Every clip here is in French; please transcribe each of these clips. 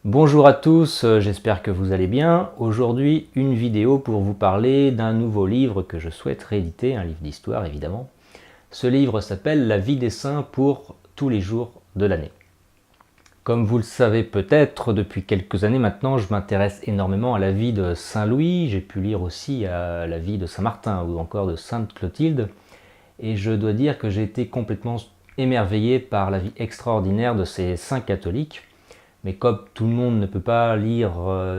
Bonjour à tous, j'espère que vous allez bien. Aujourd'hui, une vidéo pour vous parler d'un nouveau livre que je souhaite rééditer, un livre d'histoire évidemment. Ce livre s'appelle La vie des saints pour tous les jours de l'année. Comme vous le savez peut-être, depuis quelques années maintenant, je m'intéresse énormément à la vie de Saint Louis. J'ai pu lire aussi à la vie de Saint Martin ou encore de Sainte Clotilde. Et je dois dire que j'ai été complètement émerveillé par la vie extraordinaire de ces saints catholiques. Mais comme tout le monde ne peut pas lire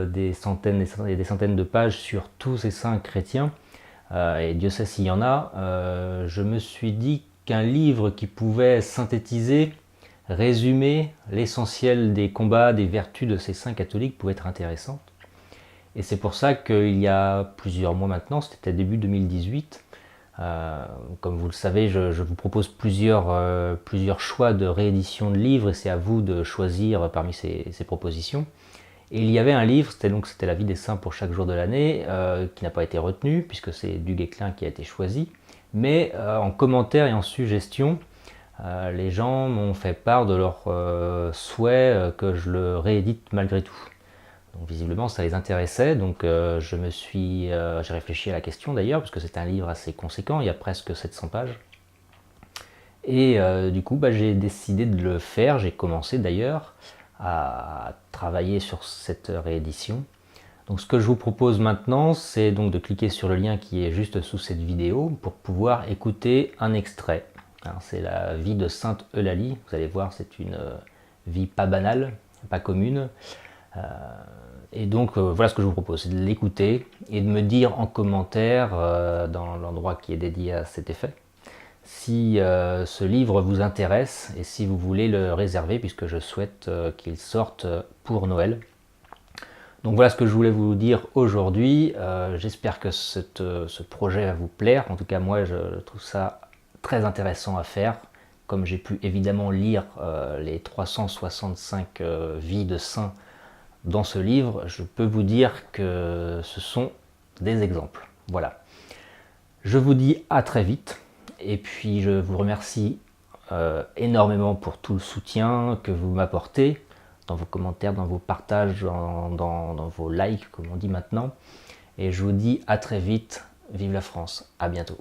des centaines et des centaines de pages sur tous ces saints chrétiens, et Dieu sait s'il y en a, je me suis dit qu'un livre qui pouvait synthétiser, résumer l'essentiel des combats, des vertus de ces saints catholiques pouvait être intéressant. Et c'est pour ça qu'il y a plusieurs mois maintenant, c'était début 2018, comme vous le savez, je vous propose plusieurs choix de réédition de livres et c'est à vous de choisir parmi ces propositions. Et il y avait un livre, c'était La vie des saints pour chaque jour de l'année, qui n'a pas été retenu puisque c'est Du Guesclin qui a été choisi. Mais en commentaire et en suggestion, les gens m'ont fait part de leur souhait que je le réédite malgré tout. Donc visiblement ça les intéressait, donc j'ai réfléchi à la question d'ailleurs, parce que c'est un livre assez conséquent, il y a presque 700 pages. Et du coup j'ai décidé de le faire, j'ai commencé d'ailleurs à travailler sur cette réédition. Donc ce que je vous propose maintenant, c'est donc de cliquer sur le lien qui est juste sous cette vidéo pour pouvoir écouter un extrait. C'est la vie de Sainte Eulalie, vous allez voir c'est une vie pas banale, pas commune. Et donc voilà ce que je vous propose, c'est de l'écouter et de me dire en commentaire, dans l'endroit qui est dédié à cet effet, si ce livre vous intéresse et si vous voulez le réserver, puisque je souhaite qu'il sorte pour Noël. Donc voilà ce que je voulais vous dire aujourd'hui. J'espère que ce projet va vous plaire. En tout cas moi je trouve ça très intéressant à faire. Comme j'ai pu évidemment lire les 365 vies de saints dans ce livre, je peux vous dire que ce sont des exemples. Voilà. Je vous dis à très vite, et puis je vous remercie énormément pour tout le soutien que vous m'apportez, dans vos commentaires, dans vos partages, dans vos likes, comme on dit maintenant. Et je vous dis à très vite, vive la France, à bientôt.